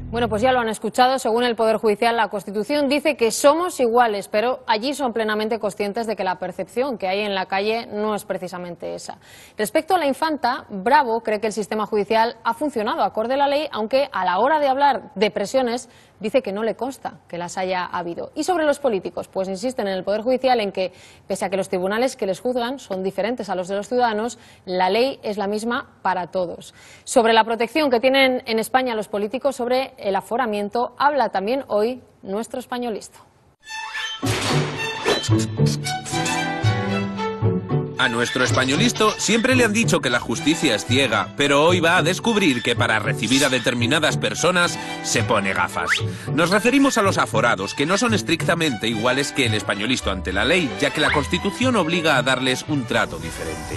Bueno, pues ya lo han escuchado. Según el Poder Judicial, la Constitución dice que somos iguales, pero allí son plenamente conscientes de que la percepción que hay en la calle no es precisamente esa. Respecto a la infanta, Bravo cree que el sistema judicial ha funcionado acorde a la ley, aunque a la hora de hablar de presiones dice que no le consta que las haya habido. Y sobre los políticos, pues insisten en el Poder Judicial en que, pese a que los tribunales que les juzgan son diferentes a los de los ciudadanos, la ley es la misma para todos. Sobre la protección que tienen en España los políticos sobre el aforamiento, habla también hoy nuestro españolista. A nuestro españolisto siempre le han dicho que la justicia es ciega, pero hoy va a descubrir que para recibir a determinadas personas se pone gafas. Nos referimos a los aforados, que no son estrictamente iguales que el españolisto ante la ley, ya que la Constitución obliga a darles un trato diferente.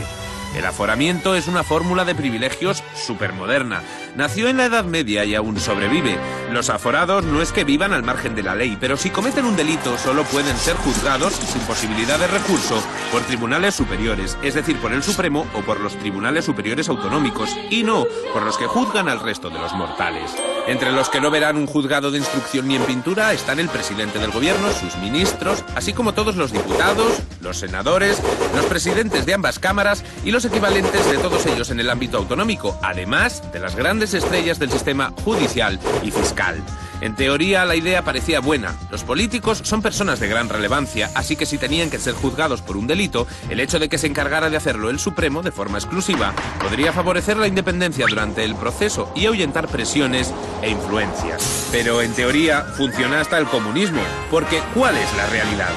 El aforamiento es una fórmula de privilegios supermoderna. Nació en la Edad Media y aún sobrevive. Los aforados no es que vivan al margen de la ley, pero si cometen un delito solo pueden ser juzgados sin posibilidad de recurso por tribunales superiores, es decir, por el Supremo o por los tribunales superiores autonómicos, y no por los que juzgan al resto de los mortales. Entre los que no verán un juzgado de instrucción ni en pintura están el presidente del gobierno, sus ministros, así como todos los diputados, los senadores, los presidentes de ambas cámaras y los equivalentes de todos ellos en el ámbito autonómico, además de las grandes estrellas del sistema judicial y fiscal. En teoría, la idea parecía buena. Los políticos son personas de gran relevancia, así que si tenían que ser juzgados por un delito, el hecho de que se encargara de hacerlo el Supremo de forma exclusiva podría favorecer la independencia durante el proceso y ahuyentar presiones e influencias. Pero en teoría funciona hasta el comunismo, porque ¿cuál es la realidad?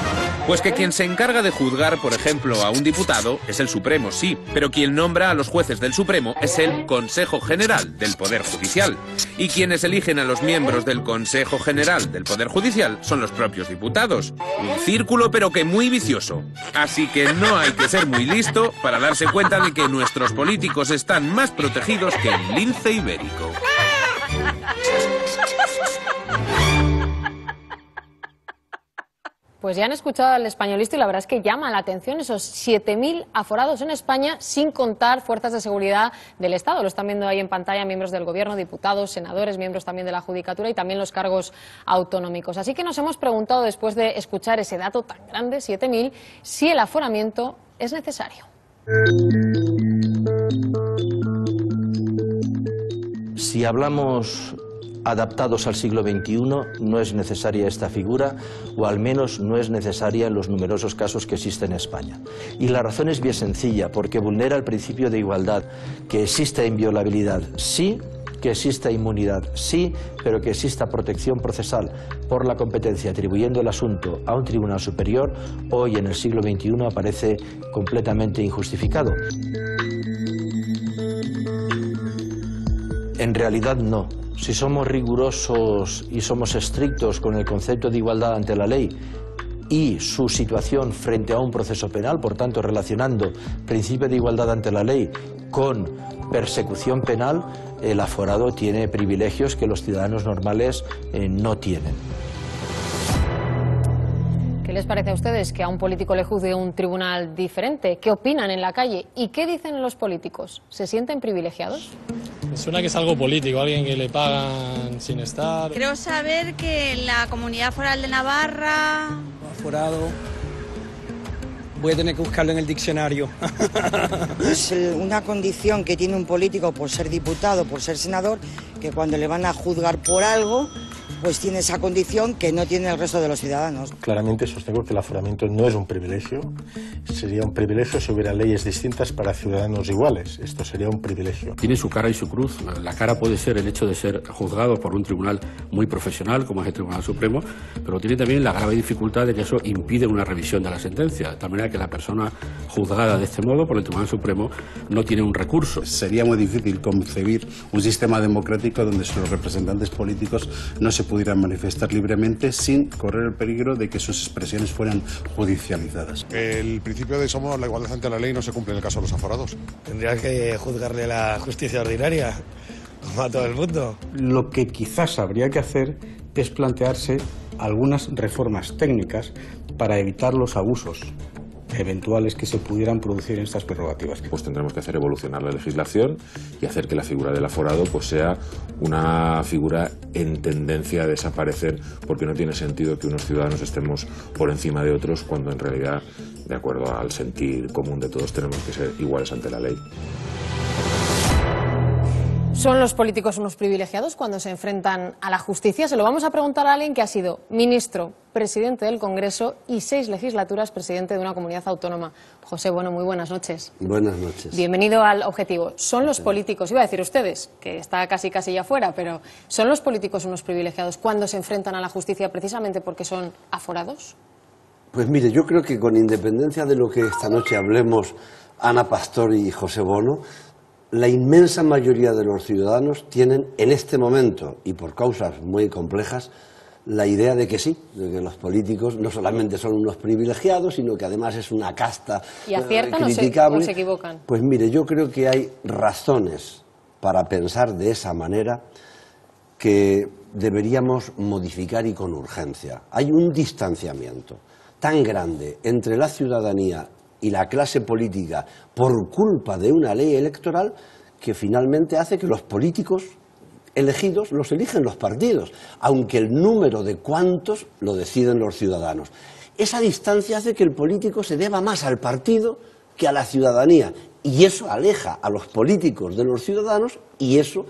Pues que quien se encarga de juzgar, por ejemplo, a un diputado es el Supremo, sí, pero quien nombra a los jueces del Supremo es el Consejo General del Poder Judicial. Y quienes eligen a los miembros del Consejo General del Poder Judicial son los propios diputados. Un círculo pero que muy vicioso. Así que no hay que ser muy listo para darse cuenta de que nuestros políticos están más protegidos que el lince ibérico. Pues ya han escuchado al españolista y la verdad es que llama la atención esos 7.000 aforados en España, sin contar fuerzas de seguridad del Estado. Lo están viendo ahí en pantalla miembros del Gobierno, diputados, senadores, miembros también de la Judicatura y también los cargos autonómicos. Así que nos hemos preguntado, después de escuchar ese dato tan grande, 7.000, si el aforamiento es necesario. Si hablamos adaptados al siglo XXI, no es necesaria esta figura, o al menos no es necesaria en los numerosos casos que existen en España. Y la razón es bien sencilla, porque vulnera el principio de igualdad. Que exista inviolabilidad, sí; que exista inmunidad, sí, pero que exista protección procesal por la competencia atribuyendo el asunto a un tribunal superior, hoy en el siglo XXI aparece completamente injustificado. En realidad no. Si somos rigurosos y somos estrictos con el concepto de igualdad ante la ley y su situación frente a un proceso penal, por tanto relacionando principio de igualdad ante la ley con persecución penal, el aforado tiene privilegios que los ciudadanos normales no tienen. ¿Qué les parece a ustedes que a un político le juzgue un tribunal diferente? ¿Qué opinan en la calle? ¿Y qué dicen los políticos? ¿Se sienten privilegiados? Me suena que es algo político, alguien que le pagan sin estar. Creo saber que en la Comunidad Foral de Navarra... Aforado... Voy a tener que buscarlo en el diccionario. Es una condición que tiene un político por ser diputado, por ser senador, que cuando le van a juzgar por algo, pues tiene esa condición que no tiene el resto de los ciudadanos. Claramente sostengo que el aforamiento no es un privilegio. Sería un privilegio si hubiera leyes distintas para ciudadanos iguales. Esto sería un privilegio. Tiene su cara y su cruz. La cara puede ser el hecho de ser juzgado por un tribunal muy profesional, como es el Tribunal Supremo, pero tiene también la grave dificultad de que eso impide una revisión de la sentencia, de tal manera que la persona juzgada de este modo por el Tribunal Supremo no tiene un recurso. Sería muy difícil concebir un sistema democrático donde los representantes políticos no se pudieran manifestar libremente sin correr el peligro de que sus expresiones fueran judicializadas. El principio de somos la igualdad ante la ley no se cumple en el caso de los aforados. Tendría que juzgarle la justicia ordinaria, como a todo el mundo. Lo que quizás habría que hacer es plantearse algunas reformas técnicas para evitar los abusos eventuales que se pudieran producir en estas prerrogativas. Pues tendremos que hacer evolucionar la legislación y hacer que la figura del aforado pues sea una figura en tendencia a desaparecer, porque no tiene sentido que unos ciudadanos estemos por encima de otros cuando en realidad, de acuerdo al sentir común de todos, tenemos que ser iguales ante la ley. ¿Son los políticos unos privilegiados cuando se enfrentan a la justicia? Se lo vamos a preguntar a alguien que ha sido ministro, presidente del Congreso y 6 legislaturas presidente de una comunidad autónoma. José Bono, muy buenas noches. Buenas noches. Bienvenido al Objetivo. ¿Son los políticos, iba a decir ustedes, que está casi ya fuera, pero ¿son los políticos unos privilegiados cuando se enfrentan a la justicia precisamente porque son aforados? Pues mire, yo creo que con independencia de lo que esta noche hablemos Ana Pastor y José Bono, la inmensa mayoría de los ciudadanos tienen en este momento, y por causas muy complejas, la idea de que sí, de que los políticos no solamente son unos privilegiados, sino que además es una casta ¿Y aciertan criticable. o se equivocan? Pues mire, yo creo que hay razones para pensar de esa manera que deberíamos modificar y con urgencia. Hay un distanciamiento tan grande entre la ciudadanía y la clase política por culpa de una ley electoral que finalmente hace que los políticos elegidos los eligen los partidos, aunque el número de cuántos lo deciden los ciudadanos. Esa distancia hace que el político se deba más al partido que a la ciudadanía, y eso aleja a los políticos de los ciudadanos, y eso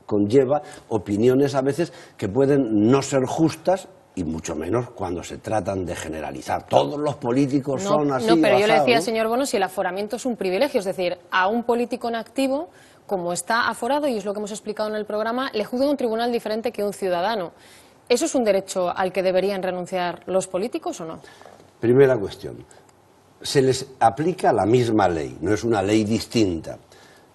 conlleva opiniones a veces que pueden no ser justas, y mucho menos cuando se tratan de generalizar. Todos los políticos son así. No, pero yo le decía, ¿no? señor Bono, si el aforamiento es un privilegio, es decir, a un político en activo, como está aforado, y es lo que hemos explicado en el programa, le juzga un tribunal diferente que un ciudadano. ¿Eso es un derecho al que deberían renunciar los políticos o no? Primera cuestión. Se les aplica la misma ley, no es una ley distinta.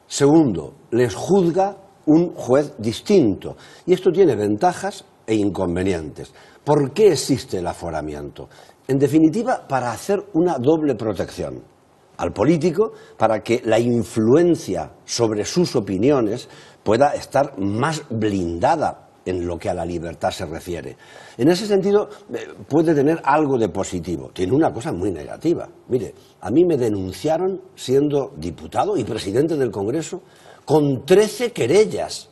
Segundo, les juzga un juez distinto. Y esto tiene ventajas e inconvenientes. ¿Por qué existe el aforamiento? En definitiva, para hacer una doble protección al político, para que la influencia sobre sus opiniones pueda estar más blindada en lo que a la libertad se refiere. En ese sentido, puede tener algo de positivo. Tiene una cosa muy negativa. Mire, a mí me denunciaron siendo diputado y presidente del Congreso con 13 querellas.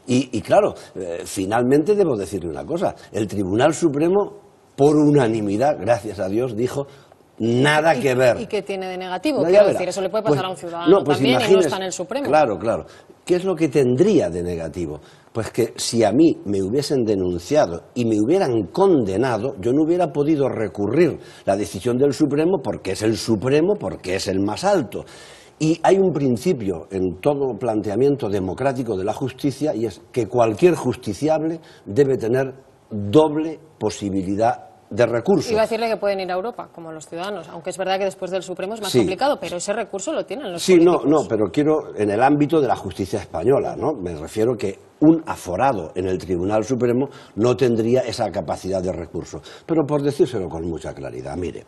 Y claro, finalmente debo decirle una cosa. El Tribunal Supremo, por unanimidad, gracias a Dios, dijo nada que ver. ¿Y qué tiene de negativo? No, Quiero decir, eso le puede pasar a un ciudadano también y no está en el Supremo. Claro, claro. ¿Qué es lo que tendría de negativo? Pues que si a mí me hubiesen denunciado y me hubieran condenado, yo no hubiera podido recurrir la decisión del Supremo porque es el Supremo, porque es el más alto. Y hay un principio en todo planteamiento democrático de la justicia, y es que cualquier justiciable debe tener doble posibilidad de recurso. Iba a decirle que pueden ir a Europa, como los ciudadanos, aunque es verdad que después del Supremo es más complicado, pero ese recurso lo tienen los políticos. No, pero quiero en el ámbito de la justicia española, ¿no? Me refiero que un aforado en el Tribunal Supremo no tendría esa capacidad de recurso. Pero por decírselo con mucha claridad, mire,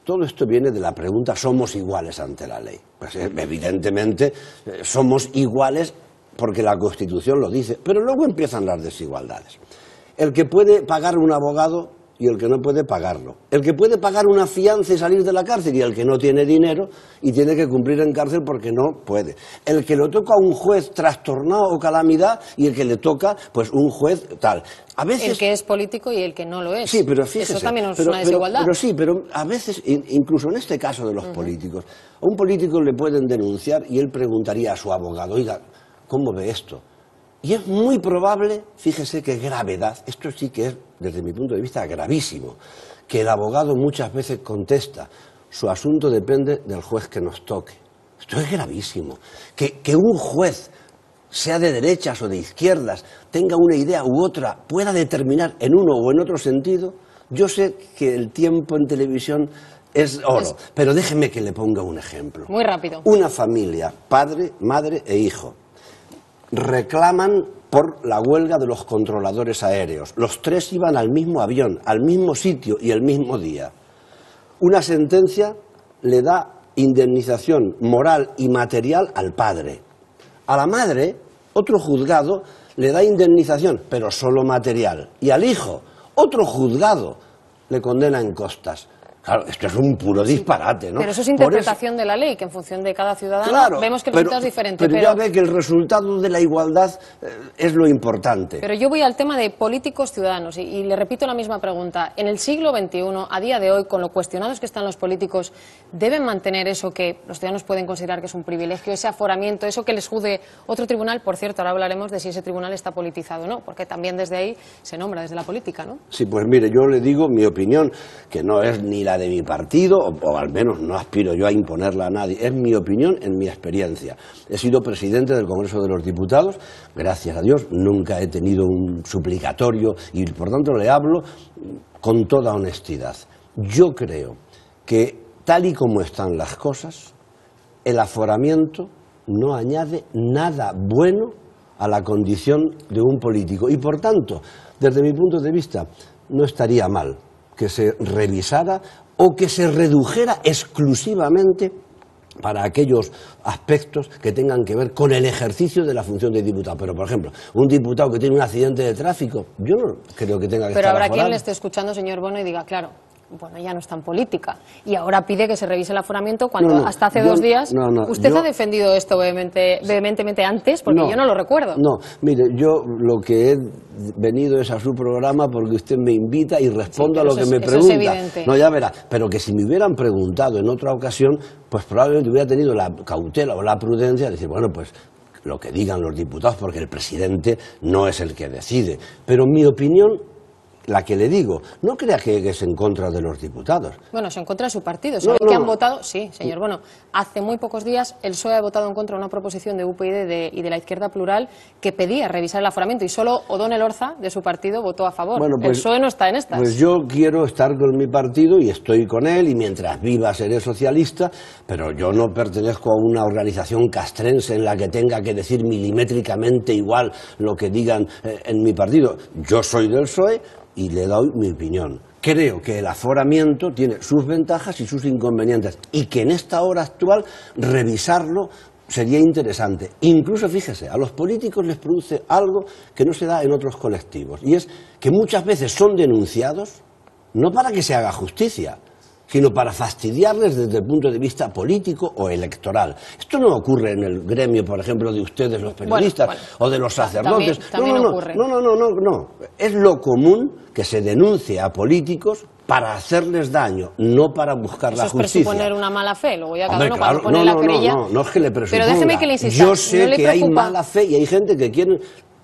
todo esto viene de la pregunta, ¿somos iguales ante la ley? Pues evidentemente somos iguales porque la Constitución lo dice, pero luego empiezan las desigualdades. El que puede pagar un abogado y el que no puede pagarlo. El que puede pagar una fianza y salir de la cárcel y el que no tiene dinero y tiene que cumplir en cárcel porque no puede. El que le toca a un juez trastornado o calamidad y el que le toca pues un juez tal. A veces, el que es político y el que no lo es. Sí, pero fíjese, eso también es una desigualdad. Pero a veces, incluso en este caso de los políticos, a un político le pueden denunciar y él preguntaría a su abogado, oiga, ¿cómo ve esto? Y es muy probable, fíjese qué gravedad, esto sí que es, desde mi punto de vista, gravísimo, que el abogado muchas veces contesta, su asunto depende del juez que nos toque. Esto es gravísimo. Que un juez, sea de derechas o de izquierdas, tenga una idea u otra, pueda determinar en uno o en otro sentido. Yo sé que el tiempo en televisión es oro, pero déjeme que le ponga un ejemplo. Muy rápido. Una familia, padre, madre e hijo, reclaman por la huelga de los controladores aéreos. Los tres iban al mismo avión, al mismo sitio y el mismo día. Una sentencia le da indemnización moral y material al padre. A la madre, otro juzgado le da indemnización, pero solo material. Y al hijo, otro juzgado le condena en costas. Claro, esto es un puro disparate, ¿no? Pero eso es interpretación de la ley, que en función de cada ciudadano claro, vemos que el resultado es diferente. Pero ya ve que el resultado de la igualdad es lo importante. Pero yo voy al tema de políticos ciudadanos y le repito la misma pregunta. En el siglo XXI, a día de hoy, con lo cuestionados que están los políticos, ¿deben mantener eso que los ciudadanos pueden considerar que es un privilegio, ese aforamiento, eso que les juzgue otro tribunal? Por cierto, ahora hablaremos de si ese tribunal está politizado o no, porque también desde ahí se nombra, desde la política, ¿no? Sí, pues mire, yo le digo mi opinión, que no es ni la de mi partido, o al menos no aspiro yo a imponerla a nadie, es mi opinión en mi experiencia. He sido presidente del Congreso de los Diputados, gracias a Dios, nunca he tenido un suplicatorio y por tanto le hablo con toda honestidad. Yo creo que tal y como están las cosas, el aforamiento no añade nada bueno a la condición de un político y por tanto, desde mi punto de vista, no estaría mal que se revisara o que se redujera exclusivamente para aquellos aspectos que tengan que ver con el ejercicio de la función de diputado. Pero, por ejemplo, un diputado que tiene un accidente de tráfico, yo no creo que tenga que estar Pero habrá aforado. quien le esté escuchando, señor Bono, y diga, claro, bueno, ya no está en política. Y ahora pide que se revise el aforamiento cuando hasta hace 2 días usted ha defendido esto vehementemente antes, porque yo no lo recuerdo. No, mire, yo lo que he venido es a su programa porque usted me invita y respondo a lo que me pregunta. Es evidente. No, ya verá, pero que si me hubieran preguntado en otra ocasión, pues probablemente hubiera tenido la cautela o la prudencia de decir, bueno, pues lo que digan los diputados, porque el presidente no es el que decide. Pero mi opinión, la que le digo, no crea que es en contra de los diputados. Bueno, es en contra de su partido. ¿Sabe que han votado? Sí, señor. Bueno, hace muy pocos días el PSOE ha votado en contra de una proposición de UPyD y de la Izquierda Plural que pedía revisar el aforamiento y solo Odón Elorza, de su partido, votó a favor. Bueno, pues, el PSOE no está en estas. Pues yo quiero estar con mi partido y estoy con él y mientras viva seré socialista, pero yo no pertenezco a una organización castrense en la que tenga que decir milimétricamente igual lo que digan en mi partido. Yo soy del PSOE y le doy mi opinión. Creo que el aforamiento tiene sus ventajas y sus inconvenientes y que en esta hora actual revisarlo sería interesante. Incluso, fíjese, a los políticos les produce algo que no se da en otros colectivos y es que muchas veces son denunciados no para que se haga justicia, sino para fastidiarles desde el punto de vista político o electoral. Esto no ocurre en el gremio, por ejemplo, de ustedes los periodistas o de los sacerdotes. También ocurre. No. Es lo común que se denuncie a políticos para hacerles daño, no para buscar la justicia. Eso es presuponer una mala fe, luego ya cada Hombre, uno claro, cuando pone la querella. No es que le presuponga. Pero déjeme que le insista. Yo sé ¿No que hay preocupa? mala fe y hay gente que quiere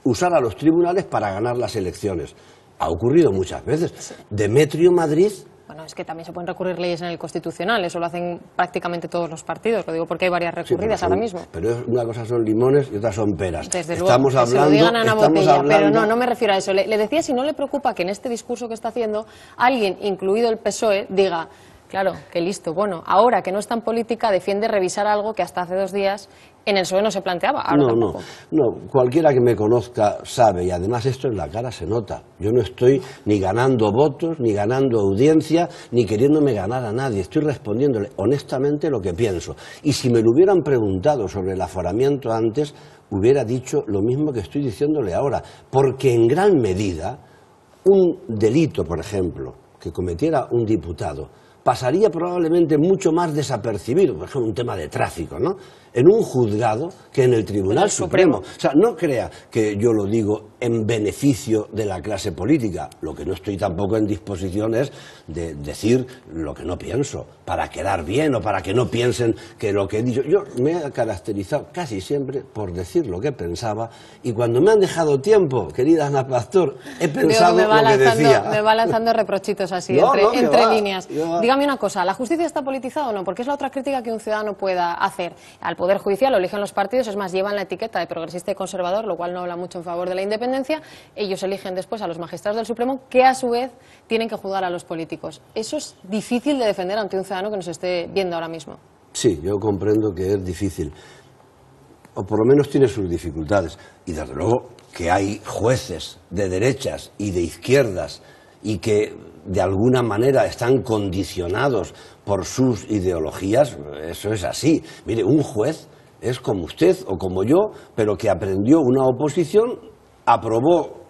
usar a los tribunales para ganar las elecciones. Ha ocurrido muchas veces. Demetrio Madrid... Bueno, es que también se pueden recurrir leyes en el Constitucional, eso lo hacen prácticamente todos los partidos, lo digo porque hay varias recurridas ahora mismo. Pero una cosa son limones y otra son peras. Desde estamos luego, hablando, que se lo digan a Ana Botella, hablando... pero no me refiero a eso. Le decía si no le preocupa que en este discurso que está haciendo alguien, incluido el PSOE, diga, claro, que listo, bueno, ahora que no está en política defiende revisar algo que hasta hace 2 días en el PSOE no se planteaba. Ahora tampoco. No, cualquiera que me conozca sabe, y además esto en la cara se nota. Yo no estoy ni ganando votos, ni ganando audiencia, ni queriéndome ganar a nadie. Estoy respondiéndole honestamente lo que pienso. Y si me lo hubieran preguntado sobre el aforamiento antes, hubiera dicho lo mismo que estoy diciéndole ahora. Porque en gran medida, un delito, por ejemplo, que cometiera un diputado, pasaría probablemente mucho más desapercibido, por ejemplo, un tema de tráfico, ¿no?, en un juzgado que en el Tribunal Supremo. O sea, no crea que yo lo digo en beneficio de la clase política. Lo que no estoy tampoco en disposición es de decir lo que no pienso, para quedar bien o para que no piensen que lo que he dicho. Yo me he caracterizado casi siempre por decir lo que pensaba y cuando me han dejado tiempo, querida Ana Pastor, he pensado lo que decía. Me va lanzando reprochitos así, entre líneas. Dígame una cosa, ¿la justicia está politizada o no? Porque es la otra crítica que un ciudadano pueda hacer al Poder Judicial, lo eligen los partidos, es más, llevan la etiqueta de progresista y conservador, lo cual no habla mucho en favor de la independencia. Ellos eligen después a los magistrados del Supremo, que a su vez tienen que juzgar a los políticos. Eso es difícil de defender ante un ciudadano que nos esté viendo ahora mismo. Sí, yo comprendo que es difícil, o por lo menos tiene sus dificultades, y desde luego que hay jueces de derechas y de izquierdas y que de alguna manera están condicionados por sus ideologías, eso es así. Mire, un juez es como usted o como yo, pero que aprendió una oposición, aprobó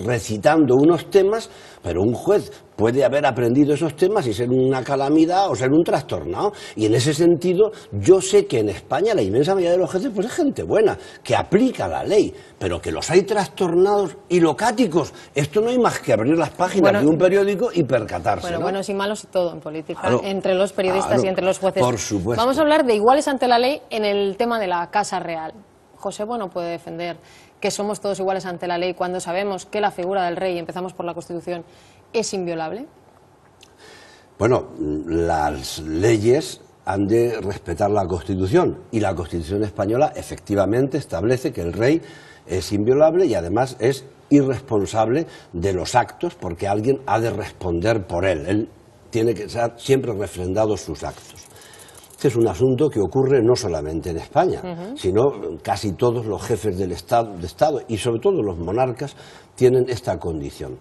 recitando unos temas, pero un juez puede haber aprendido esos temas y ser una calamidad o ser un trastornado. Y en ese sentido, yo sé que en España la inmensa mayoría de los jueces pues es gente buena, que aplica la ley, pero que los hay trastornados y locáticos. Esto no hay más que abrir las páginas de un periódico y percatarse. Bueno, ¿no? Buenos y malos y todo en política, Claro, entre los periodistas y entre los jueces. Por supuesto. Vamos a hablar de iguales ante la ley en el tema de la Casa Real. José Bueno puede defender que somos todos iguales ante la ley cuando sabemos que la figura del rey, empezamos por la Constitución, es inviolable. Bueno, las leyes han de respetar la Constitución y la Constitución española efectivamente establece que el rey es inviolable y además es irresponsable de los actos porque alguien ha de responder por él. Él tiene que ser siempre refrendado sus actos. Este es un asunto que ocurre no solamente en España, sino casi todos los jefes del Estado y sobre todo los monarcas tienen esta condición.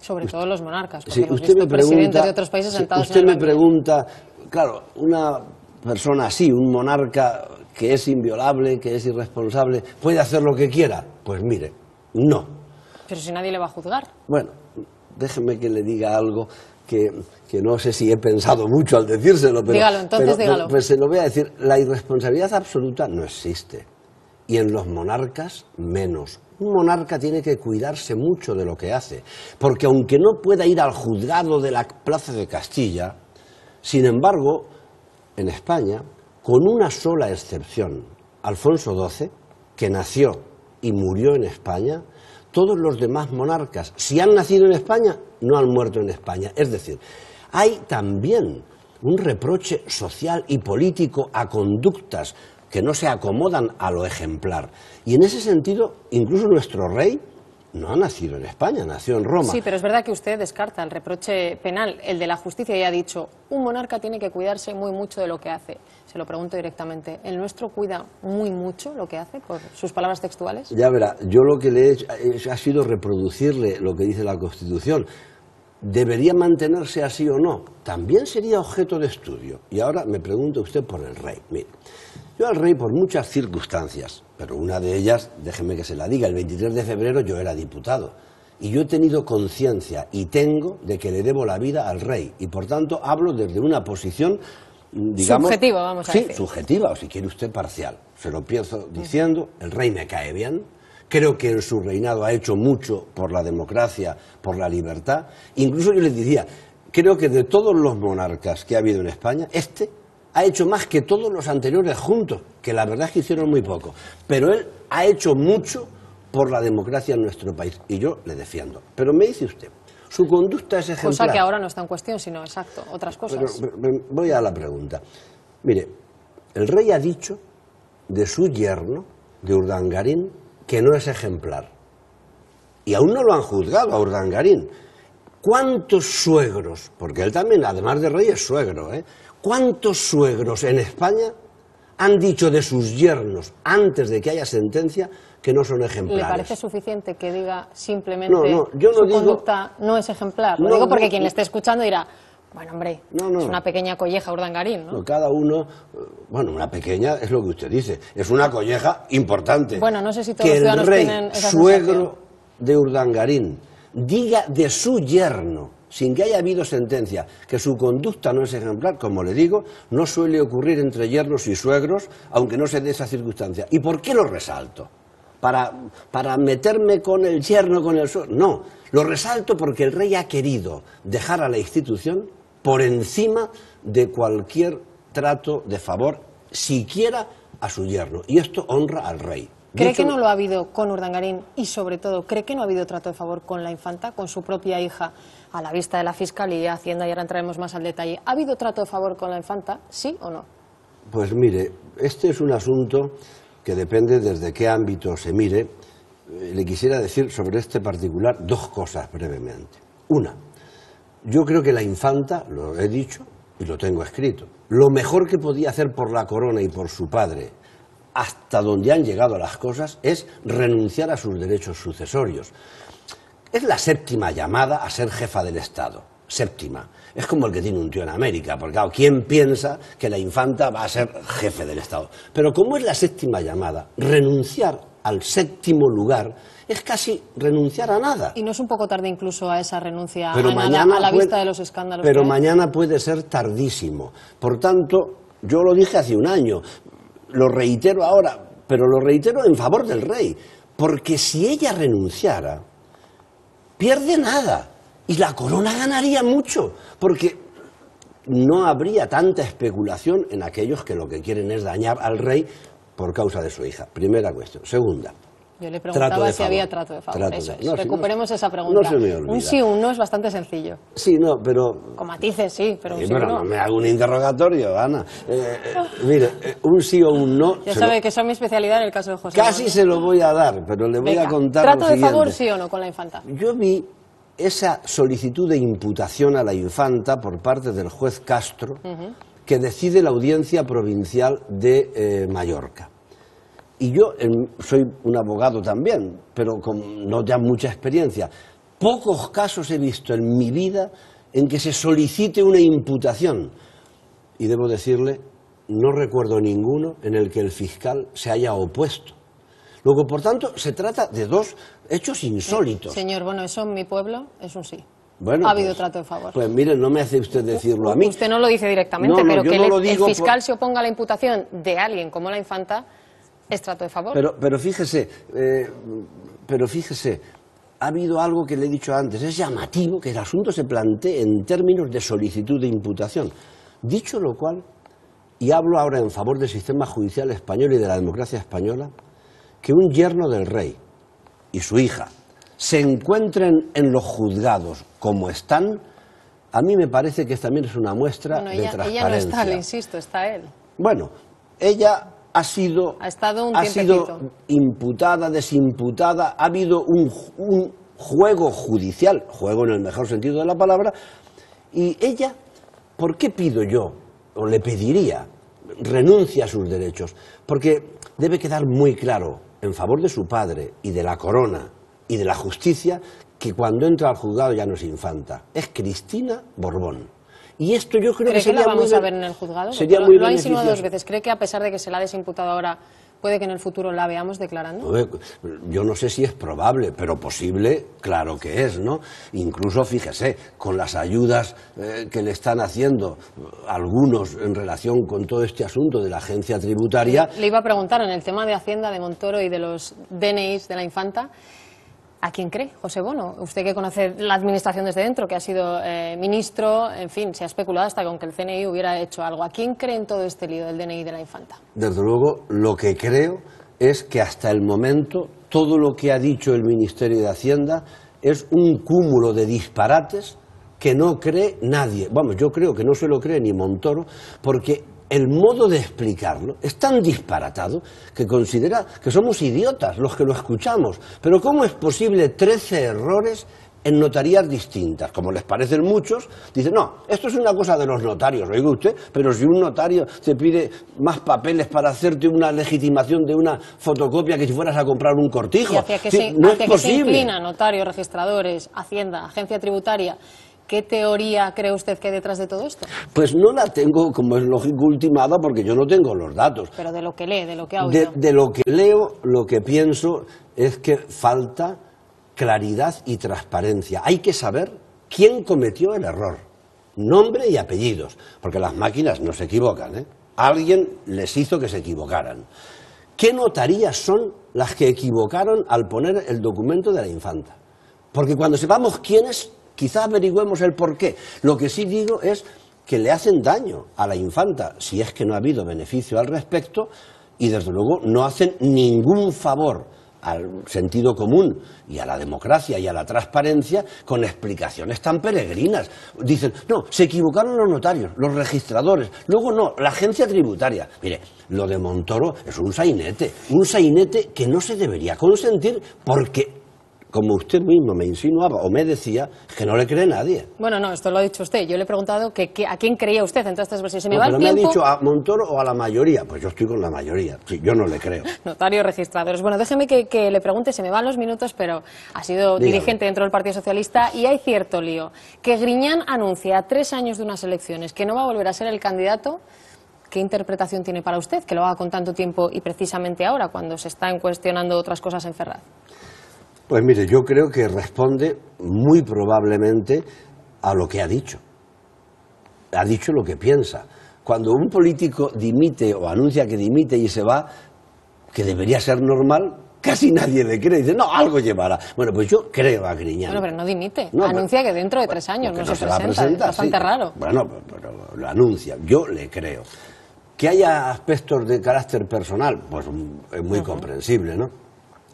Sobre todo los monarcas, porque Sí, hemos usted visto me pregunta, presidentes de otros países sentados usted en el me banquillo. pregunta, claro, una persona así, un monarca que es inviolable, que es irresponsable, ¿puede hacer lo que quiera? Pues mire, no. Pero si nadie le va a juzgar. Bueno, déjeme que le diga algo que no sé si he pensado mucho al decírselo, pero, Dígalo, entonces dígalo. pues se lo voy a decir, la irresponsabilidad absoluta no existe. Y en los monarcas, menos. Un monarca tiene que cuidarse mucho de lo que hace, porque aunque no pueda ir al juzgado de la Plaza de Castilla, sin embargo, en España, con una sola excepción, Alfonso XII, que nació y murió en España, todos los demás monarcas, si han nacido en España, no han muerto en España. Es decir, hay también un reproche social y político a conductas que no se acomodan a lo ejemplar. Y en ese sentido, incluso nuestro rey no ha nacido en España, nació en Roma. Sí, pero es verdad que usted descarta el reproche penal, el de la justicia, y ha dicho, un monarca tiene que cuidarse muy mucho de lo que hace. Se lo pregunto directamente, ¿el nuestro cuida muy mucho lo que hace, por sus palabras textuales? Ya verá, yo lo que le he hecho ha sido reproducirle lo que dice la Constitución. ¿Debería mantenerse así o no? También sería objeto de estudio. Y ahora me pregunta usted por el rey. Mire, yo al rey por muchas circunstancias, pero una de ellas, déjeme que se la diga, el 23 de febrero yo era diputado. Y yo he tenido conciencia y tengo de que le debo la vida al rey. Y por tanto hablo desde una posición, digamos... Subjetiva, vamos a decir. Sí, subjetiva, o si quiere usted parcial. Se lo empiezo diciendo, el rey me cae bien. Creo que en su reinado ha hecho mucho por la democracia, por la libertad. Incluso yo les diría, creo que de todos los monarcas que ha habido en España, este ha hecho más que todos los anteriores juntos, que la verdad es que hicieron muy poco. Pero él ha hecho mucho por la democracia en nuestro país, y yo le defiendo. Pero me dice usted, su conducta es ejemplar. Cosa que ahora no está en cuestión, sino, exacto, otras cosas. Pero voy a la pregunta. Mire, el rey ha dicho de su yerno, de Urdangarín, que no es ejemplar. Y aún no lo han juzgado a Urdangarín. ¿Cuántos suegros, porque él también, además de rey, es suegro, ¿cuántos suegros en España han dicho de sus yernos, antes de que haya sentencia, que no son ejemplares? ¿Le parece suficiente que diga simplemente yo no su digo, conducta no es ejemplar? Lo digo porque quien le esté escuchando dirá, bueno, hombre, es una pequeña colleja Urdangarín, ¿no? Cada uno, bueno, una pequeña es lo que usted dice, es una colleja importante. Bueno, no sé si todos que los ciudadanos el rey, tienen esa suegro sensación. de Urdangarín, diga de su yerno, sin que haya habido sentencia, que su conducta no es ejemplar, como le digo, no suele ocurrir entre yernos y suegros, aunque no se dé esa circunstancia. ¿Y por qué lo resalto? ¿Para meterme con el yerno, con el suegro? No, lo resalto porque el rey ha querido dejar a la institución por encima de cualquier trato de favor, siquiera a su yerno. Y esto honra al rey. ¿Cree que no lo ha habido con Urdangarín y, sobre todo, cree que no ha habido trato de favor con la infanta, con su propia hija, a la vista de la Fiscalía, Hacienda, y ahora entraremos más al detalle? ¿Ha habido trato de favor con la infanta, sí o no? Pues mire, este es un asunto que depende desde qué ámbito se mire. Le quisiera decir sobre este particular dos cosas brevemente. Una, yo creo que la infanta, lo he dicho y lo tengo escrito, lo mejor que podía hacer por la corona y por su padre, hasta donde han llegado las cosas, es renunciar a sus derechos sucesorios. Es la séptima llamada a ser jefa del Estado. Séptima. Es como el que tiene un tío en América, porque claro, ¿quién piensa que la infanta va a ser jefe del Estado? Pero como es la séptima llamada, renunciar al 7º lugar es casi renunciar a nada. ¿Y no es un poco tarde incluso a esa renuncia Pero a nada, a la vista de los escándalos? Pero mañana puede ser tardísimo. Por tanto, yo lo dije hace un año, lo reitero ahora, pero lo reitero en favor del rey, porque si ella renunciara, pierde nada y la corona ganaría mucho, porque no habría tanta especulación en aquellos que lo que quieren es dañar al rey por causa de su hija. Primera cuestión. Segunda. Yo le preguntaba si había trato de favor. Eso es. Recuperemos esa pregunta. No se me olvida. Un sí o un no es bastante sencillo. Sí, no, pero... Con matices, sí, pero un sí o pero no. no me hago un interrogatorio, Ana. Mire, un sí o un no... Ya sabe que eso es mi especialidad en el caso de José. Casi se lo voy a dar, pero le voy a contar lo ¿Trato de siguiente. favor sí o no con la infanta? Yo vi esa solicitud de imputación a la infanta por parte del juez Castro, que decide la audiencia provincial de Mallorca. Y yo soy un abogado también, pero con no ya mucha experiencia. Pocos casos he visto en mi vida en que se solicite una imputación. Y debo decirle, no recuerdo ninguno en el que el fiscal se haya opuesto. Luego, por tanto, se trata de dos hechos insólitos. Señor, bueno, eso en mi pueblo es un sí. Bueno, ha habido trato de favor. Pues mire, no me hace usted decirlo a mí. Usted no lo dice directamente, No, pero que el fiscal se oponga a la imputación de alguien como la infanta es trato de favor. Pero fíjese, ha habido algo que le he dicho antes. Es llamativo que el asunto se plantee en términos de solicitud de imputación. Dicho lo cual, y hablo ahora en favor del sistema judicial español y de la democracia española, que un yerno del rey y su hija se encuentren en los juzgados como están, a mí me parece que también es una muestra de transparencia. Ella no está, le insisto, está él. Bueno, ella ha sido imputada, desimputada, ha habido un juego judicial, juego en el mejor sentido de la palabra, y ella, ¿por qué pido yo, o le pediría, renuncia a sus derechos? Porque debe quedar muy claro, en favor de su padre y de la corona y de la justicia, que cuando entra al juzgado ya no es infanta, es Cristina Borbón. Y esto yo creo que sería la vamos a ver en el juzgado? Lo ha insinuado 2 veces. ¿Cree que a pesar de que se la ha desimputado ahora, puede que en el futuro la veamos declarando? Yo no sé si es probable, pero posible, claro que es, ¿no? Incluso, fíjese, con las ayudas que le están haciendo algunos en relación con todo este asunto de la agencia tributaria... Le iba a preguntar, en el tema de Hacienda, de Montoro y de los DNIs de la infanta, ¿a quién cree, José Bono? Usted que conoce la administración desde dentro, que ha sido ministro, en fin, se ha especulado hasta con que el CNI hubiera hecho algo. ¿A quién cree en todo este lío del DNI de la infanta? Desde luego, lo que creo es que hasta el momento todo lo que ha dicho el Ministerio de Hacienda es un cúmulo de disparates que no cree nadie. Vamos, yo creo que no se lo cree ni Montoro, porque el modo de explicarlo es tan disparatado que considera que somos idiotas los que lo escuchamos. Pero ¿cómo es posible 13 errores en notarías distintas? Como les parecen muchos, dicen, no, esto es una cosa de los notarios, oiga usted, pero si un notario te pide más papeles para hacerte una legitimación de una fotocopia que si fueras a comprar un cortijo. ¿Y hacia qué se inclina notarios, registradores, Hacienda, agencia tributaria? ¿Qué teoría cree usted que hay detrás de todo esto? Pues no la tengo, como es lógico, ultimada, porque yo no tengo los datos. Pero de lo que lee, de lo que ha oído. De lo que leo, lo que pienso es que falta claridad y transparencia. Hay que saber quién cometió el error, nombre y apellidos, porque las máquinas no se equivocan, ¿eh? Alguien les hizo que se equivocaran. ¿Qué notarías son las que equivocaron al poner el documento de la infanta? Porque cuando sepamos quiénes, quizá averigüemos el porqué. Lo que sí digo es que le hacen daño a la infanta, si es que no ha habido beneficio al respecto, y desde luego no hacen ningún favor al sentido común y a la democracia y a la transparencia con explicaciones tan peregrinas. Dicen, no, se equivocaron los notarios, los registradores, luego no, la agencia tributaria. Mire, lo de Montoro es un sainete que no se debería consentir porque, como usted mismo me insinuaba o me decía, que no le cree nadie. Bueno, no, esto lo ha dicho usted. Yo le he preguntado a quién creía usted en todas estas versiones. Pero me ha dicho a Montoro o a la mayoría. Pues yo estoy con la mayoría. Sí, yo no le creo. Notarios, registradores. Bueno, déjeme que le pregunte, se me van los minutos, pero ha sido dirigente dentro del Partido Socialista y hay cierto lío. Que Griñán anuncia a 3 años de unas elecciones que no va a volver a ser el candidato. ¿qué interpretación tiene para usted que lo haga con tanto tiempo y precisamente ahora, cuando se están cuestionando otras cosas en Ferraz? Pues mire, yo creo que responde muy probablemente a lo que ha dicho. Ha dicho lo que piensa. Cuando un político dimite o anuncia que dimite y se va, que debería ser normal, casi nadie le cree. Dice, no, algo llevará. Bueno, pues yo creo a Griñán. Bueno, pero no dimite. No, anuncia que dentro de 3 años no se presenta. Es bastante raro. Bueno, pero lo anuncia. Yo le creo. Que haya aspectos de carácter personal, pues es muy comprensible, ¿no?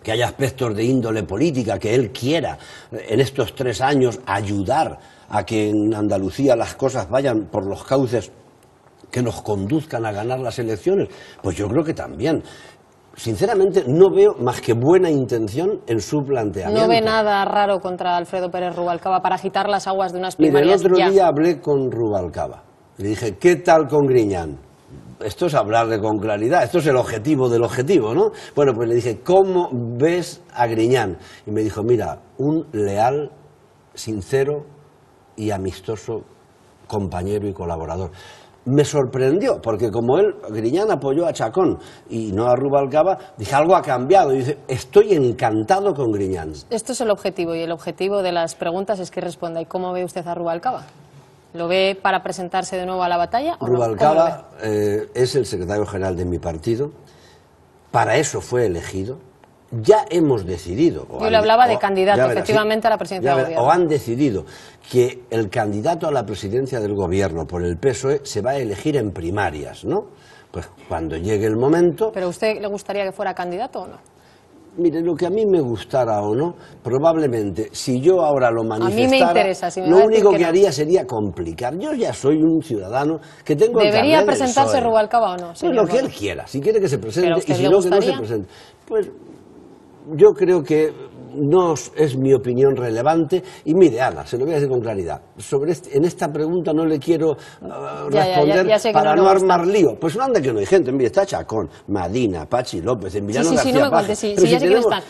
Que haya aspectos de índole política, que él quiera en estos 3 años ayudar a que en Andalucía las cosas vayan por los cauces que nos conduzcan a ganar las elecciones, pues yo creo que también. Sinceramente no veo más que buena intención en su planteamiento. ¿No ve nada raro contra Alfredo Pérez Rubalcaba para agitar las aguas de unas primarias? Mire, el otro día hablé con Rubalcaba. Le dije, ¿qué tal con Griñán? Esto es hablarle con claridad, esto es el objetivo del objetivo, ¿no? Bueno, pues le dije, ¿cómo ves a Griñán? Y me dijo, mira, un leal, sincero y amistoso compañero y colaborador. Me sorprendió, porque como Griñán apoyó a Chacón y no a Rubalcaba, dije, algo ha cambiado. Y dice, estoy encantado con Griñán. Esto es el objetivo, y el objetivo de las preguntas es que responda. ¿Y cómo ve usted a Rubalcaba? ¿Lo ve para presentarse de nuevo a la batalla? ¿O Rubalcaba es el secretario general de mi partido, para eso fue elegido. Ya hemos decidido. Yo le hablaba de candidato, efectivamente, a la presidencia del gobierno. O han decidido que el candidato a la presidencia del gobierno por el PSOE se va a elegir en primarias, ¿no? Pues cuando llegue el momento. ¿Pero a usted le gustaría que fuera candidato o no? Mire, lo que a mí me gustara o no, probablemente, si yo ahora lo manifestara, a mí me interesa, si me lo único que haría sería complicar. Yo ya soy un ciudadano que tengo el carnet ¿Debería del presentarse PSOE. Rubalcaba o no? Pues lo que él quiera, si quiere que se presente y si no, que no se presente. Pues yo creo que no es mi opinión relevante. Y mire, Ana, se lo voy a decir con claridad. En esta pregunta no le quiero responder ya para no armar lío. Pues anda que no hay gente. Mire, está Chacón, Madina, Pachi López, Emiliano García no me Paje. cuentes, sí, ya sé quiénes están.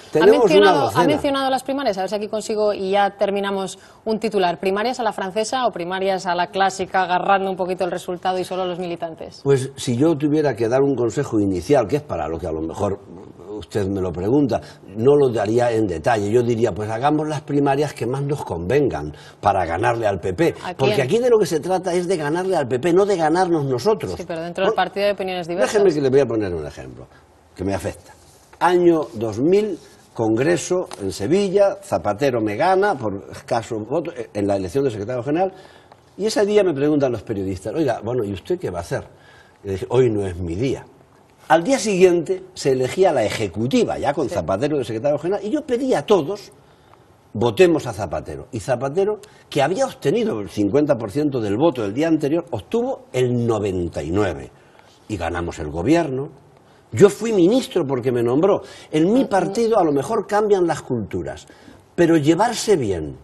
Ha mencionado las primarias, a ver si aquí consigo y ya terminamos un titular. ¿Primarias a la francesa o primarias a la clásica, agarrando un poquito el resultado y solo los militantes? Pues si yo tuviera que dar un consejo inicial, que es para lo que a lo mejor usted me lo pregunta, no lo daría en detalle. Yo diría, pues hagamos las primarias que más nos convengan para ganarle al PP. Porque aquí de lo que se trata es de ganarle al PP, no de ganarnos nosotros. Sí, pero dentro del partido hay opiniones diversas. Déjeme que le voy a poner un ejemplo que me afecta. Año 2000, Congreso en Sevilla, Zapatero me gana por escaso voto en la elección de secretario general, y ese día me preguntan los periodistas, oiga, bueno, ¿y usted qué va a hacer? Y dije, hoy no es mi día. Al día siguiente se elegía la ejecutiva, ya con Zapatero de secretario general, y yo pedí a todos, votemos a Zapatero. Y Zapatero, que había obtenido el 50% del voto del día anterior, obtuvo el 99%. Y ganamos el gobierno. Yo fui ministro porque me nombró. En mi partido a lo mejor cambian las culturas, pero llevarse bien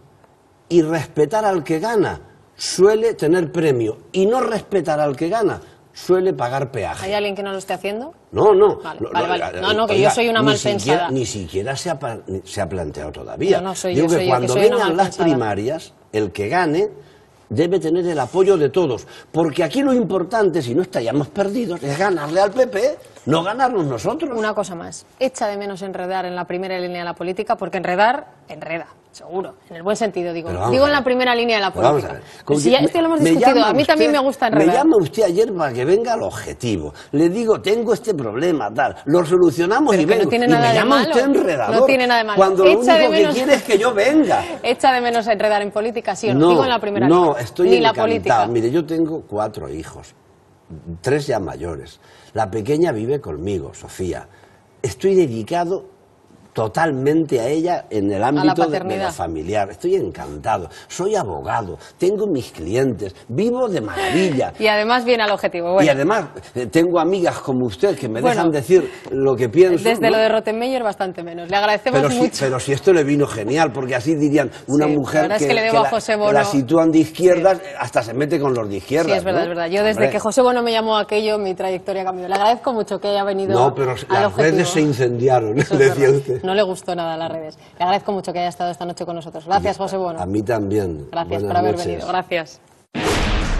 y respetar al que gana suele tener premio, y no respetar al que gana suele pagar peaje. ¿Hay alguien que no lo esté haciendo? No. Vale. No, que oiga, yo soy una mal pensada. Ni siquiera se ha planteado todavía. No soy Digo yo, que cuando vengan las primarias, el que gane debe tener el apoyo de todos. Porque aquí lo importante, si no estaríamos perdidos, es ganarle al PP, no ganarnos nosotros. Una cosa más. Echa de menos enredar en la primera línea de la política, porque enreda, seguro. En el buen sentido, digo en la primera línea de la política. Si ya esto lo hemos discutido, a mí también me gusta enredar. Me llama usted ayer para que venga al objetivo. Le digo, tengo este problema, tal. Lo solucionamos pero y vengo. No tiene y nada me de llama malo. usted enredador. No tiene nada de malo. Cuando lo único que quiere es que yo venga. Echa de menos enredar en política, sí o no. Digo en la primera línea. No, estoy Ni encantado. La política. Mire, yo tengo 4 hijos. 3 ya mayores. La pequeña vive conmigo, Sofía. Estoy dedicado totalmente a ella en el ámbito de lo familiar. Estoy encantado. Soy abogado, tengo mis clientes, vivo de maravilla. Y además viene al objetivo. Bueno. Y además tengo amigas como usted que me dejan decir lo que pienso. Desde lo de Rottenmeier bastante menos. Le agradecemos mucho. Pero si esto le vino genial, porque así dirían una mujer que le debo a José Bono. La sitúan de izquierdas, hasta se mete con los de izquierdas. Sí, es verdad, es verdad. Yo desde que José Bono me llamó a aquello, mi trayectoria cambió. Le agradezco mucho que haya venido. No, pero las redes se incendiaron, decía usted. No le gustó nada las redes. Le agradezco mucho que haya estado esta noche con nosotros. Gracias, José Bono. A mí también. Gracias por haber venido. Gracias.